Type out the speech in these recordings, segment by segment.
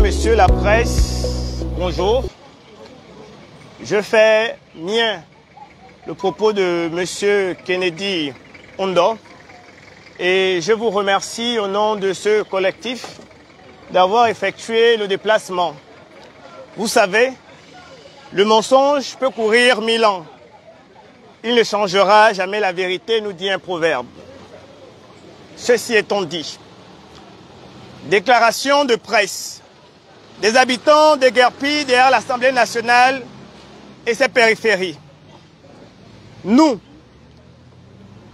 messieurs la presse, bonjour. Je fais mien le propos de monsieur Kennedy Ondo et je vous remercie au nom de ce collectif d'avoir effectué le déplacement. Vous savez, le mensonge peut courir 1000 ans. Il ne changera jamais la vérité, nous dit un proverbe. Ceci étant dit, déclaration de presse des habitants de Guerpy derrière l'Assemblée nationale et ses périphéries. Nous,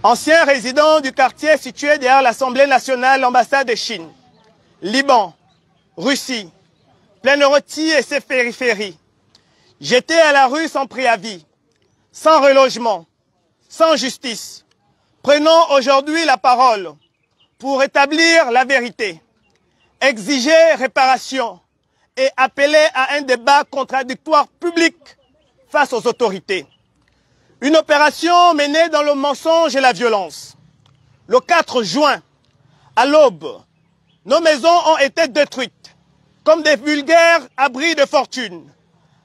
anciens résidents du quartier situé derrière l'Assemblée nationale, l'ambassade de Chine, Liban, Russie, Plaine-Rôtie et ses périphéries, jetés à la rue sans préavis, sans relogement, sans justice, prenons aujourd'hui la parole pour établir la vérité, exiger réparation et appeler à un débat contradictoire public face aux autorités. Une opération menée dans le mensonge et la violence. Le 4 juin, à l'aube, nos maisons ont été détruites comme des vulgaires abris de fortune,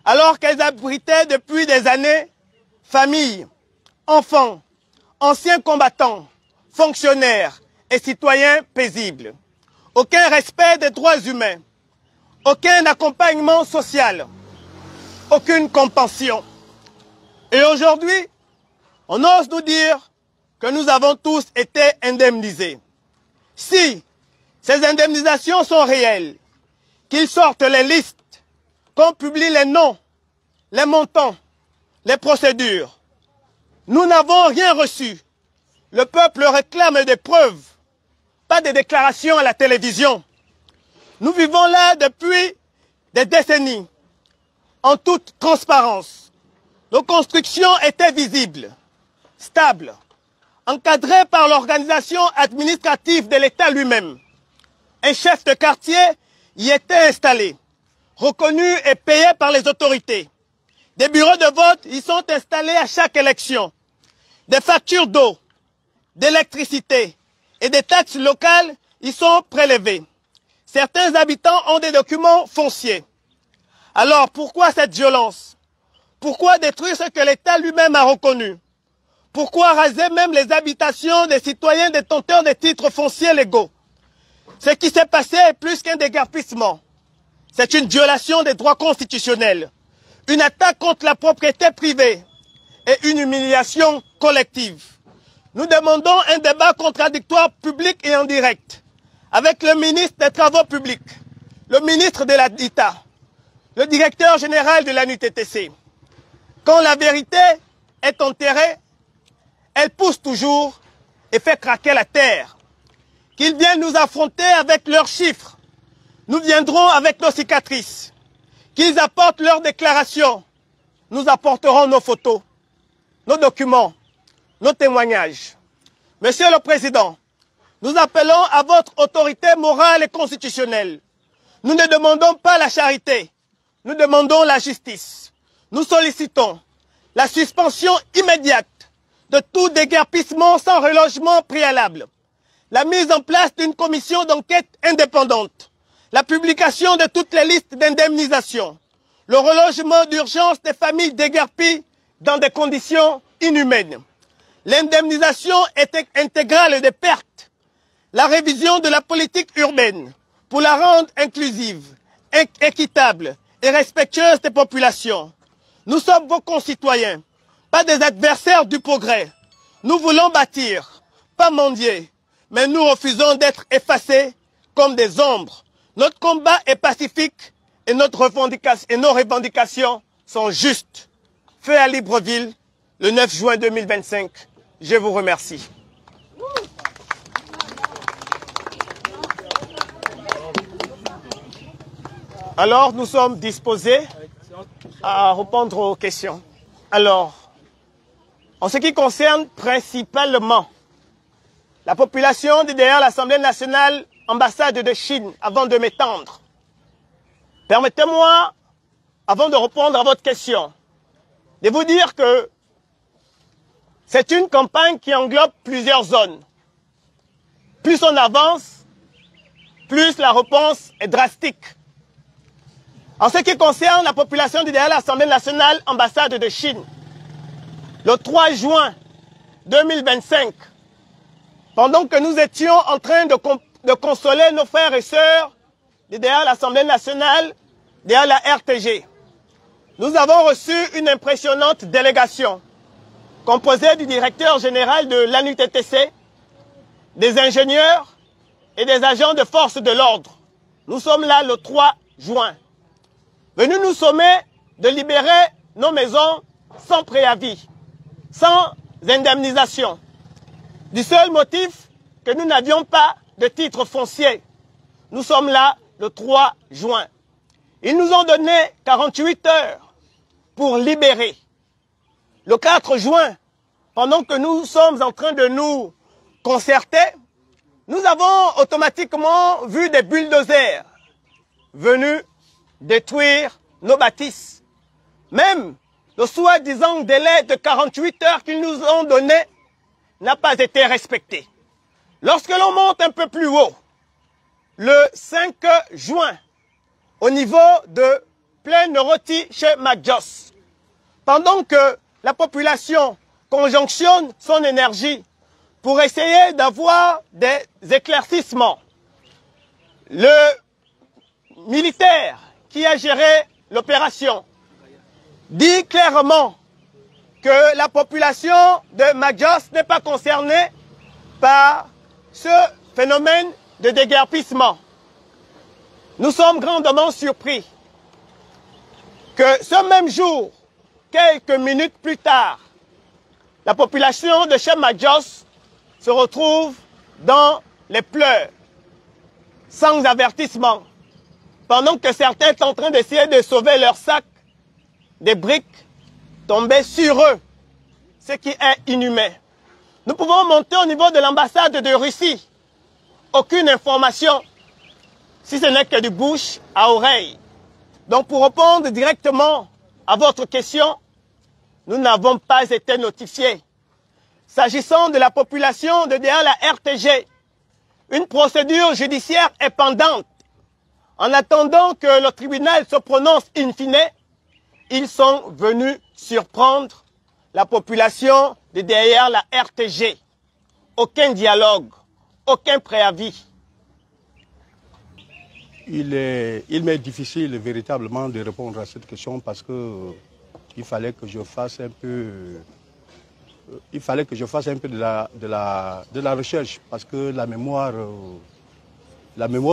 alors qu'elles abritaient depuis des années familles, enfants, anciens combattants, fonctionnaires et citoyens paisibles. Aucun respect des droits humains, aucun accompagnement social, aucune compassion. Et aujourd'hui, on ose nous dire que nous avons tous été indemnisés. Si ces indemnisations sont réelles, qu'ils sortent les listes, qu'on publie les noms, les montants, les procédures. Nous n'avons rien reçu. Le peuple réclame des preuves, pas des déclarations à la télévision. Nous vivons là depuis des décennies, en toute transparence. Nos constructions étaient visibles, stables, encadrées par l'organisation administrative de l'État lui-même. Un chef de quartier y était installé, reconnu et payé par les autorités. Des bureaux de vote y sont installés à chaque élection. Des factures d'eau, d'électricité et des taxes locales y sont prélevées. Certains habitants ont des documents fonciers. Alors pourquoi cette violence? Pourquoi détruire ce que l'État lui-même a reconnu? Pourquoi raser même les habitations des citoyens détenteurs des titres fonciers légaux? Ce qui s'est passé est plus qu'un déguerpissement. C'est une violation des droits constitutionnels, une attaque contre la propriété privée et une humiliation collective. Nous demandons un débat contradictoire public et en direct avec le ministre des Travaux publics, le ministre de l'Habitat, le directeur général de l'ANUTTC. Quand la vérité est enterrée, elle pousse toujours et fait craquer la terre. Qu'ils viennent nous affronter avec leurs chiffres. Nous viendrons avec nos cicatrices. Qu'ils apportent leurs déclarations. Nous apporterons nos photos, nos documents, nos témoignages. Monsieur le Président, nous appelons à votre autorité morale et constitutionnelle. Nous ne demandons pas la charité, nous demandons la justice. Nous sollicitons la suspension immédiate de tout déguerpissement sans relogement préalable, la mise en place d'une commission d'enquête indépendante, la publication de toutes les listes d'indemnisation, le relogement d'urgence des familles déguerpies dans des conditions inhumaines, l'indemnisation intégrale des pertes, la révision de la politique urbaine pour la rendre inclusive, équitable et respectueuse des populations. Nous sommes vos concitoyens, pas des adversaires du progrès. Nous voulons bâtir, pas mendier, mais nous refusons d'être effacés comme des ombres. Notre combat est pacifique et nos revendications sont justes. Fait à Libreville, le 9 juin 2025. Je vous remercie. Alors, nous sommes disposés à répondre aux questions. Alors, en ce qui concerne principalement la population de derrière l'Assemblée nationale, ambassade de Chine, avant de m'étendre, permettez-moi, avant de répondre à votre question, de vous dire que c'est une campagne qui englobe plusieurs zones. Plus on avance, plus la réponse est drastique. En ce qui concerne la population de derrière l'Assemblée nationale, ambassade de Chine, le 3 juin 2025, pendant que nous étions en train de consoler nos frères et sœurs de derrière l'Assemblée nationale, derrière la RTG, nous avons reçu une impressionnante délégation composée du directeur général de l'ANUTTC, des ingénieurs et des agents de force de l'ordre. Nous sommes là le 3 juin. Venus nous sommer de libérer nos maisons sans préavis, sans indemnisation, du seul motif que nous n'avions pas de titre foncier. Nous sommes là le 3 juin. Ils nous ont donné 48 heures pour libérer. Le 4 juin, pendant que nous sommes en train de nous concerter, nous avons automatiquement vu des bulldozers venus détruire nos bâtisses. Même le soi-disant délai de 48 heures qu'ils nous ont donné n'a pas été respecté. Lorsque l'on monte un peu plus haut, le 5 juin, au niveau de Plaine Rôti chez Majos, pendant que la population conjonctionne son énergie pour essayer d'avoir des éclaircissements, le militaire qui a géré l'opération dit clairement que la population de Majos n'est pas concernée par ce phénomène de déguerpissement. Nous sommes grandement surpris que ce même jour, quelques minutes plus tard, la population de chez Majos se retrouve dans les pleurs, sans avertissement, pendant que certains sont en train d'essayer de sauver leurs sacs, des briques tombées sur eux, ce qui est inhumain. Nous pouvons monter au niveau de l'ambassade de Russie. Aucune information, si ce n'est que du bouche à oreille. Donc pour répondre directement à votre question, nous n'avons pas été notifiés. S'agissant de la population de derrière la RTG, une procédure judiciaire est pendante. En attendant que le tribunal se prononce in fine, ils sont venus surprendre la population de derrière la RTG. Aucun dialogue, aucun préavis. Il m'est difficile véritablement de répondre à cette question parce que il fallait que je fasse un peu, de la recherche parce que la mémoire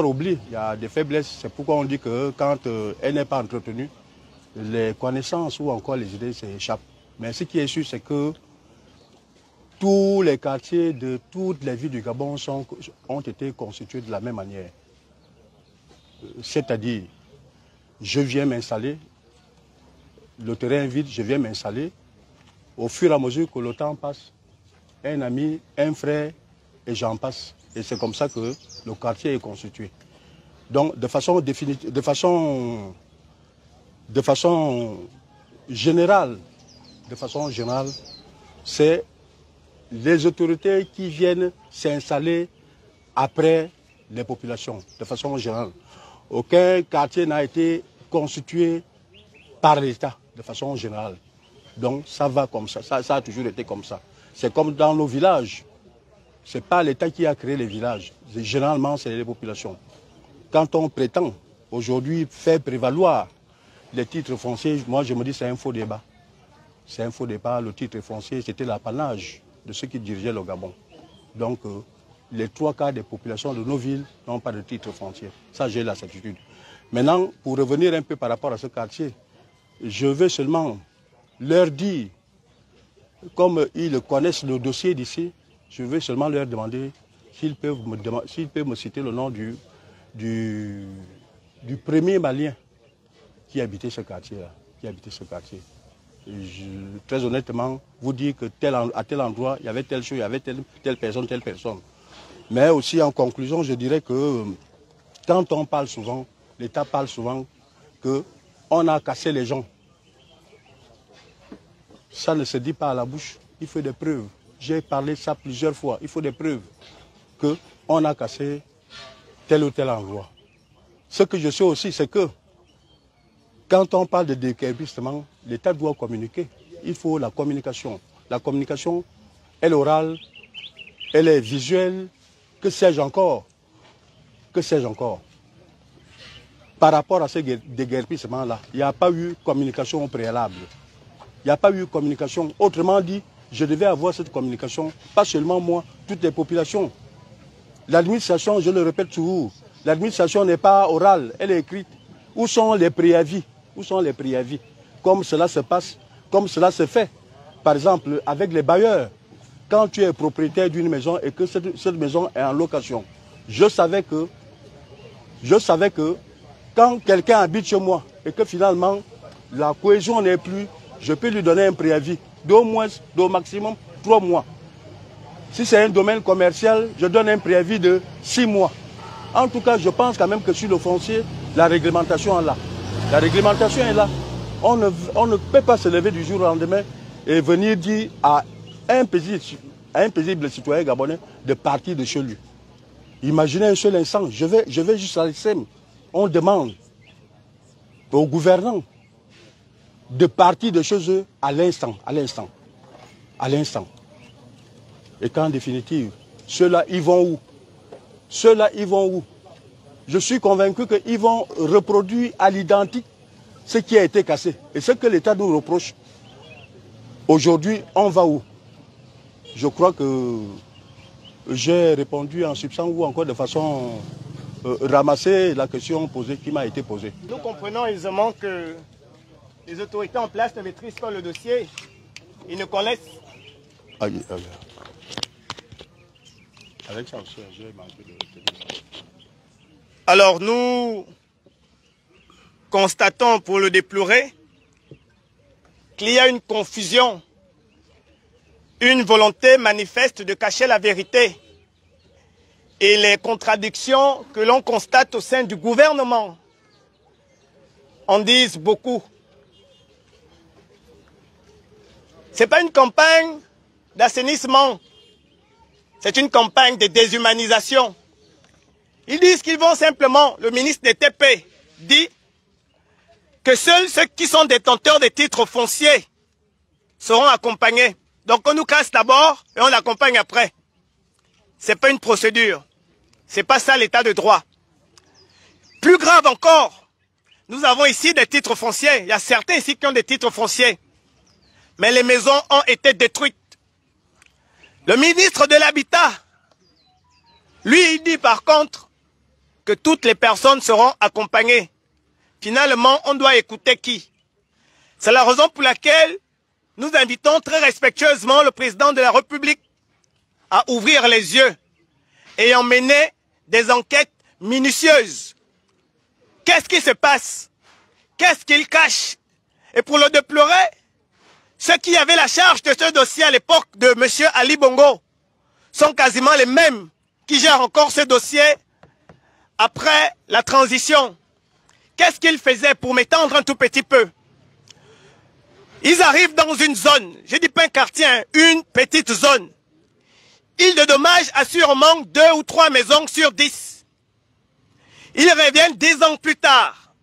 oublie. Il y a des faiblesses. C'est pourquoi on dit que quand elle n'est pas entretenue, les connaissances ou encore les idées s'échappent. Mais ce qui est sûr, c'est que tous les quartiers de toutes les villes du Gabon ont été constitués de la même manière. C'est-à-dire, je viens m'installer, le terrain est vide, je viens m'installer. Au fur et à mesure que le temps passe, un ami, un frère, et j'en passe. Et c'est comme ça que le quartier est constitué. Donc, de façon générale, c'est les autorités qui viennent s'installer après les populations, de façon générale. Aucun quartier n'a été constitué par l'État, de façon générale. Donc ça va comme ça, ça a toujours été comme ça. C'est comme dans nos villages. Ce n'est pas l'État qui a créé les villages. Généralement, c'est les populations. Quand on prétend aujourd'hui faire prévaloir les titres fonciers, moi je me dis c'est un faux débat. C'est un faux débat. Le titre foncier, c'était l'apanage de ceux qui dirigeaient le Gabon. Donc les 3/4 des populations de nos villes n'ont pas de titre foncier. Ça, j'ai la certitude. Maintenant, pour revenir un peu par rapport à ce quartier, je veux seulement leur dire, comme ils connaissent le dossier d'ici, je veux seulement leur demander s'ils peuvent me citer le nom du premier Malien qui habitait ce quartier-là, très honnêtement, vous dire que à tel endroit, il y avait telle chose, il y avait telle personne. Mais aussi en conclusion, je dirais que quand on parle souvent, l'État parle souvent qu'on a cassé les gens. Ça ne se dit pas à la bouche, il faut des preuves. J'ai parlé de ça plusieurs fois, il faut des preuves qu'on a cassé tel ou tel endroit. Ce que je sais aussi, c'est que quand on parle de déguerpissement, l'État doit communiquer. Il faut la communication. La communication, elle est orale, elle est visuelle. Que sais-je encore? Que sais-je encore? Par rapport à ce déguerpissement-là, il n'y a pas eu communication au préalable. Il n'y a pas eu communication. Autrement dit, je devais avoir cette communication, pas seulement moi, toutes les populations. L'administration, je le répète toujours, l'administration n'est pas orale, elle est écrite. Où sont les préavis? Où sont les préavis? Comme cela se passe, comme cela se fait. Par exemple, avec les bailleurs, quand tu es propriétaire d'une maison et que cette maison est en location, je savais que quand quelqu'un habite chez moi et que finalement la cohésion n'est plus, je peux lui donner un préavis d'au moins, d'au maximum 3 mois. Si c'est un domaine commercial, je donne un préavis de 6 mois. En tout cas, je pense quand même que sur le foncier, la réglementation est là. La réglementation est là. On ne peut pas se lever du jour au lendemain et venir dire à un paisible citoyen gabonais de partir de chez lui. Imaginez un seul instant, je vais juste à l'ICM. On demande aux gouvernants de partir de chez eux à l'instant. Et qu'en définitive, ceux-là, ils vont où? Ceux-là, ils vont où? Je suis convaincu qu'ils vont reproduire à l'identique ce qui a été cassé. Et ce que l'État nous reproche. Aujourd'hui, on va où? Je crois que j'ai répondu en substance ou encore de façon ramassée la question posée qui m'a été posée. Nous comprenons aisément que les autorités en place ne maîtrisent pas le dossier. Ils ne connaissent. Avec ça aussi, j'ai manqué de retenir ça. Alors nous constatons, pour le déplorer, qu'il y a une confusion, une volonté manifeste de cacher la vérité et les contradictions que l'on constate au sein du gouvernement en disent beaucoup. Ce n'est pas une campagne d'assainissement, c'est une campagne de déshumanisation. Ils disent qu'ils vont simplement, le ministre des TP dit que seuls ceux qui sont détenteurs des titres fonciers seront accompagnés. Donc on nous casse d'abord et on l'accompagne après. Ce n'est pas une procédure. Ce n'est pas ça l'état de droit. Plus grave encore, nous avons ici des titres fonciers. Il y a certains ici qui ont des titres fonciers. Mais les maisons ont été détruites. Le ministre de l'Habitat, lui, il dit par contre que toutes les personnes seront accompagnées. Finalement, on doit écouter qui? C'est la raison pour laquelle nous invitons très respectueusement le président de la République à ouvrir les yeux et à mener des enquêtes minutieuses. Qu'est-ce qui se passe? Qu'est-ce qu'il cache? Et pour le déplorer, ceux qui avaient la charge de ce dossier à l'époque de M. Ali Bongo sont quasiment les mêmes qui gèrent encore ce dossier après la transition. Qu'est-ce qu'ils faisaient pour m'étendre un tout petit peu? Ils arrivent dans une zone, je dis pas un quartier, une petite zone. Ils dédommagent assurément 2 ou 3 maisons sur 10. Ils reviennent 10 ans plus tard.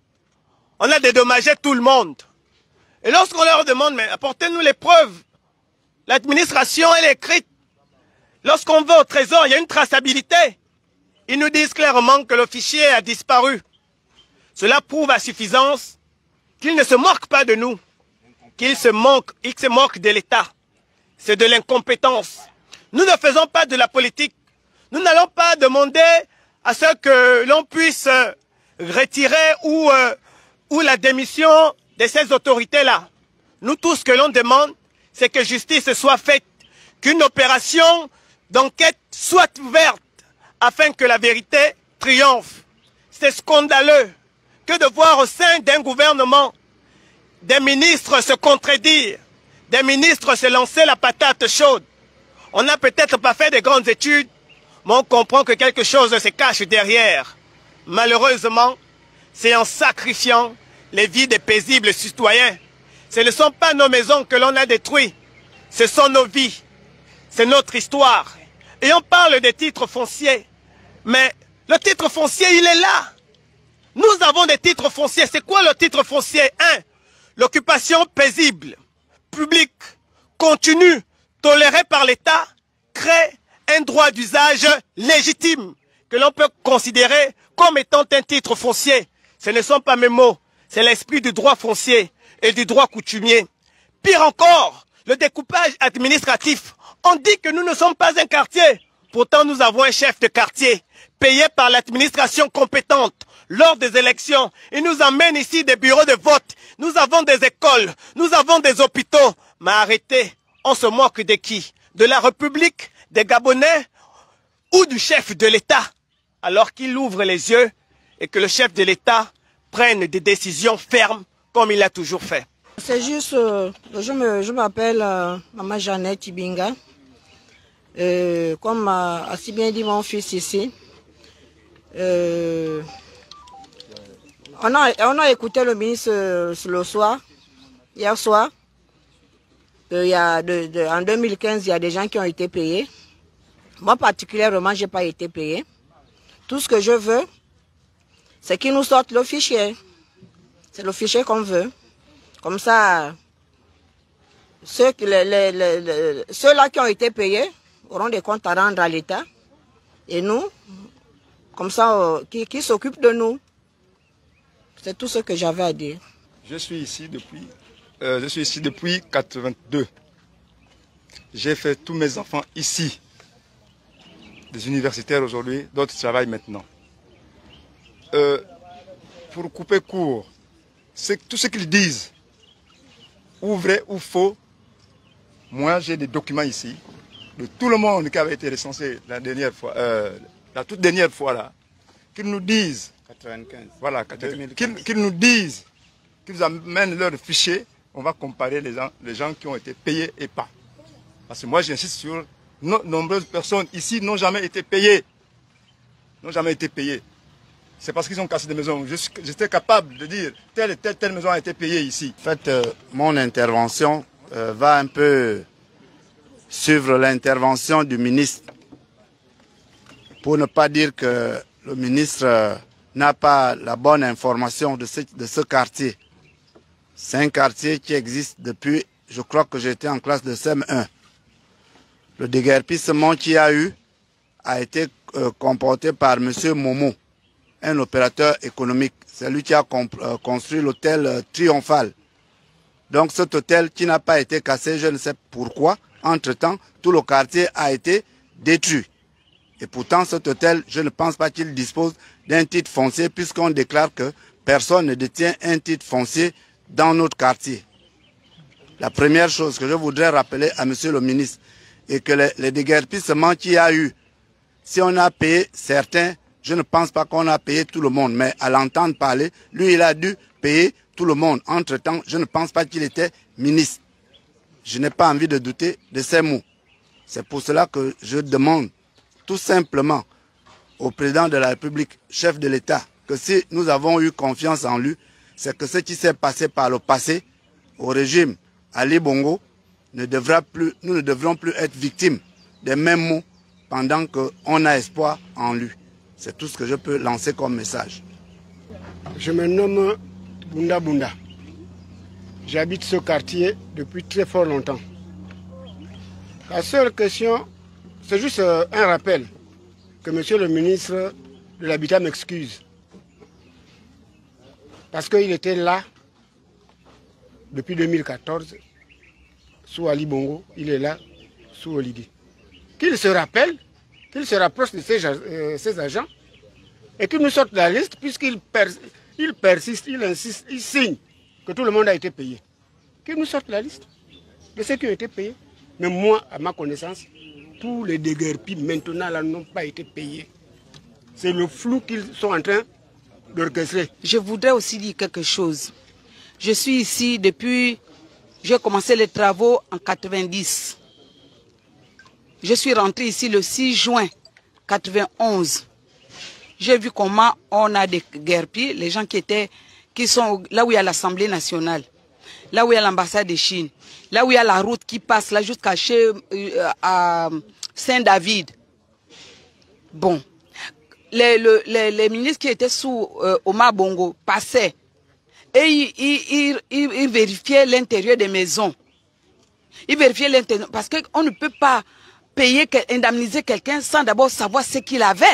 On a dédommagé tout le monde. Et lorsqu'on leur demande, mais apportez-nous les preuves, l'administration, elle est écrite. Lorsqu'on va au trésor, il y a une traçabilité. Ils nous disent clairement que le fichier a disparu. Cela prouve à suffisance qu'ils ne se moquent pas de nous, qu'ils se moquent de l'État. C'est de l'incompétence. Nous ne faisons pas de la politique. Nous n'allons pas demander à ce que l'on puisse retirer ou la démission de ces autorités-là. Nous, tout ce que l'on demande, c'est que justice soit faite, qu'une opération d'enquête soit ouverte afin que la vérité triomphe. C'est scandaleux que de voir au sein d'un gouvernement des ministres se contredire, des ministres se lancer la patate chaude. On n'a peut-être pas fait de grandes études, mais on comprend que quelque chose se cache derrière. Malheureusement, c'est en sacrifiant les vies des paisibles citoyens. Ce ne sont pas nos maisons que l'on a détruites, ce sont nos vies, c'est notre histoire. Et on parle des titres fonciers, mais le titre foncier, il est là. Nous avons des titres fonciers. C'est quoi le titre foncier? 1. L'occupation paisible, publique, continue, tolérée par l'État, crée un droit d'usage légitime que l'on peut considérer comme étant un titre foncier. Ce ne sont pas mes mots, c'est l'esprit du droit foncier et du droit coutumier. Pire encore, le découpage administratif. On dit que nous ne sommes pas un quartier. Pourtant, nous avons un chef de quartier payé par l'administration compétente lors des élections. Il nous amène ici des bureaux de vote. Nous avons des écoles, nous avons des hôpitaux. Mais arrêtez, on se moque de qui? De la République, des Gabonais ou du chef de l'État? Alors qu'il ouvre les yeux et que le chef de l'État prenne des décisions fermes comme il a toujours fait. C'est juste, je m'appelle Maman Jeannette Ibinga. Comme a si bien dit mon fils ici, on a écouté le ministre le soir, hier soir. En 2015, il y a des gens qui ont été payés. Moi particulièrement, je n'ai pas été payé. Tout ce que je veux, c'est qu'ils nous sortent le fichier. C'est le fichier qu'on veut. Comme ça, ceux-là qui ont été payés auront des comptes à rendre à l'État. Et nous, comme ça, qui s'occupent de nous. C'est tout ce que j'avais à dire. Je suis ici depuis 1982. J'ai fait tous mes enfants ici. Des universitaires aujourd'hui, d'autres travaillent maintenant. Pour couper court, tout ce qu'ils disent, ou vrai ou faux, moi j'ai des documents ici de tout le monde qui avait été recensé la toute dernière fois là, qu'ils nous disent, 95. Voilà, qu'ils nous disent, qu'ils amènent leurs fichiers, on va comparer les gens qui ont été payés et pas. Parce que moi j'insiste sur nombreuses personnes ici n'ont jamais été payées. N'ont jamais été payées. C'est parce qu'ils ont cassé des maisons. J'étais capable de dire telle maison a été payée ici. En fait, mon intervention va un peu suivre l'intervention du ministre. Pour ne pas dire que le ministre n'a pas la bonne information de ce quartier. C'est un quartier qui existe depuis, je crois que j'étais en classe de CM1. Le déguerpissement qu'il y a eu a été comporté par M. Momo, un opérateur économique. C'est lui qui a construit l'hôtel Triomphal. Donc cet hôtel qui n'a pas été cassé, je ne sais pourquoi. Entre-temps, tout le quartier a été détruit. Et pourtant, cet hôtel, je ne pense pas qu'il dispose d'un titre foncier puisqu'on déclare que personne ne détient un titre foncier dans notre quartier. La première chose que je voudrais rappeler à M. le ministre est que les déguerpissements qu'il y a eu, si on a payé certains, je ne pense pas qu'on a payé tout le monde, mais à l'entendre parler, lui, il a dû payer tout le monde. Entre-temps, je ne pense pas qu'il était ministre. Je n'ai pas envie de douter de ces mots. C'est pour cela que je demande tout simplement au président de la République, chef de l'État, que si nous avons eu confiance en lui, c'est que ce qui s'est passé par le passé au régime Ali Bongo, nous ne devrons plus être victimes des mêmes mots pendant qu'on a espoir en lui. C'est tout ce que je peux lancer comme message. Je me nomme Bunda Bunda. J'habite ce quartier depuis très fort longtemps. La seule question, c'est juste un rappel que monsieur le ministre de l'Habitat m'excuse. Parce qu'il était là depuis 2014, sous Ali Bongo, il est là sous Olidi. Qu'il se rappelle, qu'il se rapproche de ses agents et qu'il nous sorte la liste puisqu'il persiste, il insiste, il signe que tout le monde a été payé. Qu'il nous sorte la liste de ceux qui ont été payés. Mais moi, à ma connaissance, tous les déguerpis maintenant là n'ont pas été payés. C'est le flou qu'ils sont en train d'orchestrer. Je voudrais aussi dire quelque chose. Je suis ici depuis, j'ai commencé les travaux en 90. Je suis rentré ici le 6 juin 91. J'ai vu comment on a des guerpiers, les gens qui sont là où il y a l'Assemblée nationale, là où il y a l'ambassade de Chine, là où il y a la route qui passe là jusqu'à chez à Saint-David. Bon, les ministres qui étaient sous Omar Bongo passaient et ils vérifiaient l'intérieur des maisons. Ils vérifiaient l'intérieur parce qu'on ne peut pas payer, indemniser quelqu'un sans d'abord savoir ce qu'il avait.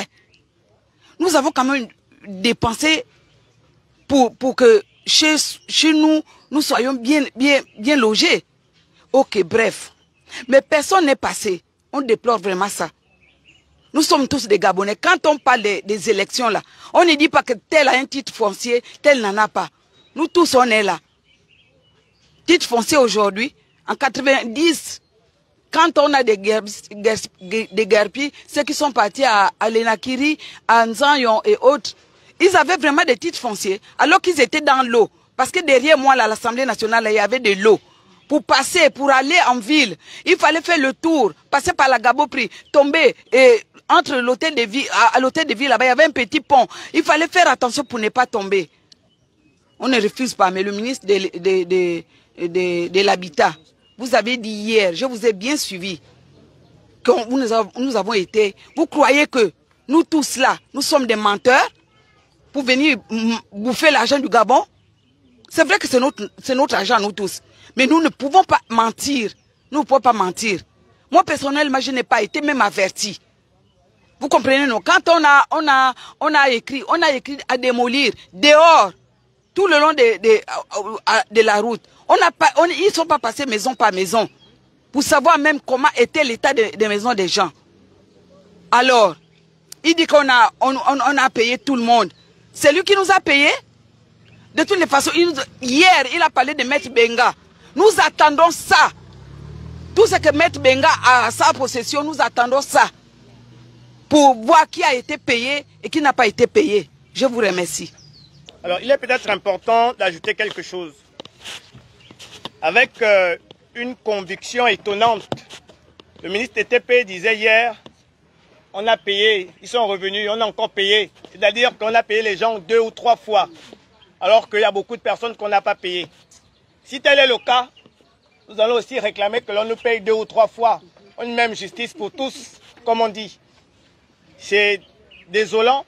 Nous avons quand même dépensé pour que chez nous, nous soyons bien logés. Ok, bref. Mais personne n'est passé. On déplore vraiment ça. Nous sommes tous des Gabonais. Quand on parle des élections là, on ne dit pas que tel a un titre foncier, tel n'en a pas. Nous tous, on est là. Titre foncier aujourd'hui, en 90, quand on a des guerpis, ceux qui sont partis à Lenakiri, à Nzanyon et autres, ils avaient vraiment des titres fonciers, alors qu'ils étaient dans l'eau. Parce que derrière moi, là, à l'Assemblée nationale, là, il y avait de l'eau. Pour passer, pour aller en ville, il fallait faire le tour, passer par la Gabopri, tomber et entre l'hôtel de ville, à l'hôtel de ville, là-bas, il y avait un petit pont. Il fallait faire attention pour ne pas tomber. On ne refuse pas, mais le ministre de l'Habitat, vous avez dit hier, je vous ai bien suivi, que nous avons été, vous croyez que nous tous là, nous sommes des menteurs pour venir bouffer l'argent du Gabon? C'est vrai que c'est notre argent, nous tous. Mais nous ne pouvons pas mentir. Nous ne pouvons pas mentir. Moi, personnellement, je n'ai pas été même averti. Vous comprenez, non? Quand on a écrit à démolir dehors, tout le long de la route. Ils ne sont pas passés maison par maison pour savoir même comment était l'état des maisons des gens. Alors, il dit qu'on a payé tout le monde. C'est lui qui nous a payé. De toutes les façons, hier, il a parlé de Maître Benga. Nous attendons ça. Tout ce que Maître Benga a à sa possession, nous attendons ça. Pour voir qui a été payé et qui n'a pas été payé. Je vous remercie. Alors, il est peut-être important d'ajouter quelque chose. Avec une conviction étonnante, le ministre TTP disait hier, on a payé, ils sont revenus, on a encore payé. C'est-à-dire qu'on a payé les gens 2 ou 3 fois, alors qu'il y a beaucoup de personnes qu'on n'a pas payées. Si tel est le cas, nous allons aussi réclamer que l'on nous paye 2 ou 3 fois. Une même justice pour tous, comme on dit. C'est désolant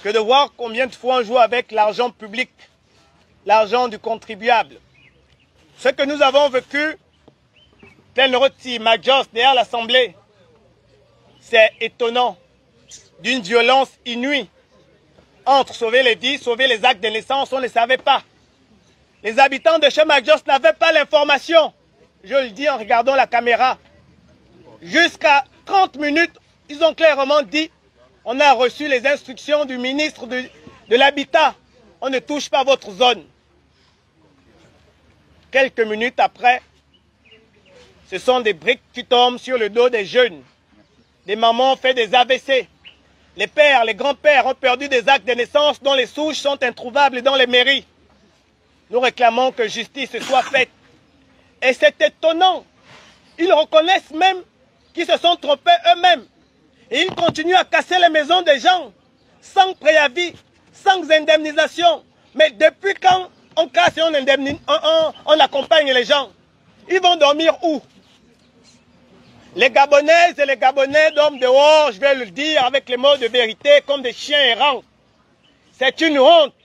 que de voir combien de fois on joue avec l'argent public, l'argent du contribuable. Ce que nous avons vécu, tel Roti, Majos, derrière l'Assemblée, c'est étonnant, d'une violence inouïe. Entre sauver les vies, sauver les actes de naissance, on ne savait pas. Les habitants de chez Majos n'avaient pas l'information. Je le dis en regardant la caméra. Jusqu'à 30 minutes, ils ont clairement dit, on a reçu les instructions du ministre de l'Habitat. On ne touche pas votre zone. Quelques minutes après, ce sont des briques qui tombent sur le dos des jeunes. Des mamans ont fait des AVC. Les pères, les grands-pères ont perdu des actes de naissance dont les souches sont introuvables dans les mairies. Nous réclamons que justice soit faite. Et c'est étonnant. Ils reconnaissent même qu'ils se sont trompés eux-mêmes. Et ils continuent à casser les maisons des gens, sans préavis, sans indemnisation. Mais depuis quand on casse et on accompagne les gens? Ils vont dormir où? Les Gabonaises et les Gabonais dorment dehors, je vais le dire avec les mots de vérité, comme des chiens errants. C'est une honte,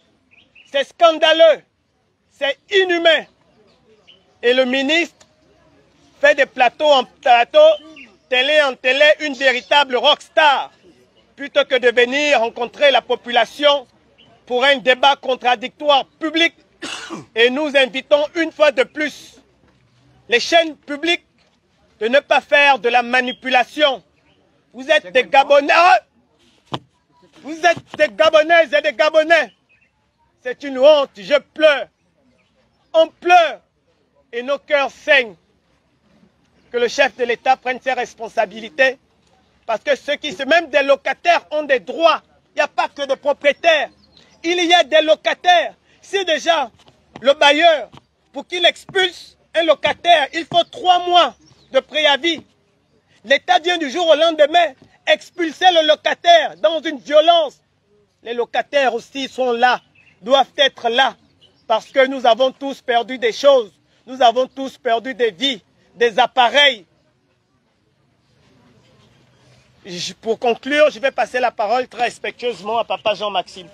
c'est scandaleux, c'est inhumain. Et le ministre fait des plateaux en plateaux, télé en télé, une véritable rockstar, plutôt que de venir rencontrer la population pour un débat contradictoire public. Et nous invitons une fois de plus les chaînes publiques de ne pas faire de la manipulation. Vous êtes des Gabonais, vous êtes des Gabonaises et des Gabonais. C'est une honte, je pleure. On pleure et nos cœurs saignent. Que le chef de l'État prenne ses responsabilités. Parce que ceux qui, même des locataires, ont des droits. Il n'y a pas que des propriétaires. Il y a des locataires. Si déjà le bailleur, pour qu'il expulse un locataire, il faut 3 mois de préavis. L'État vient du jour au lendemain expulser le locataire dans une violence. Les locataires aussi sont là, doivent être là. Parce que nous avons tous perdu des choses. Nous avons tous perdu des vies, des appareils. Pour conclure, je vais passer la parole très respectueusement à Papa Jean-Maxime.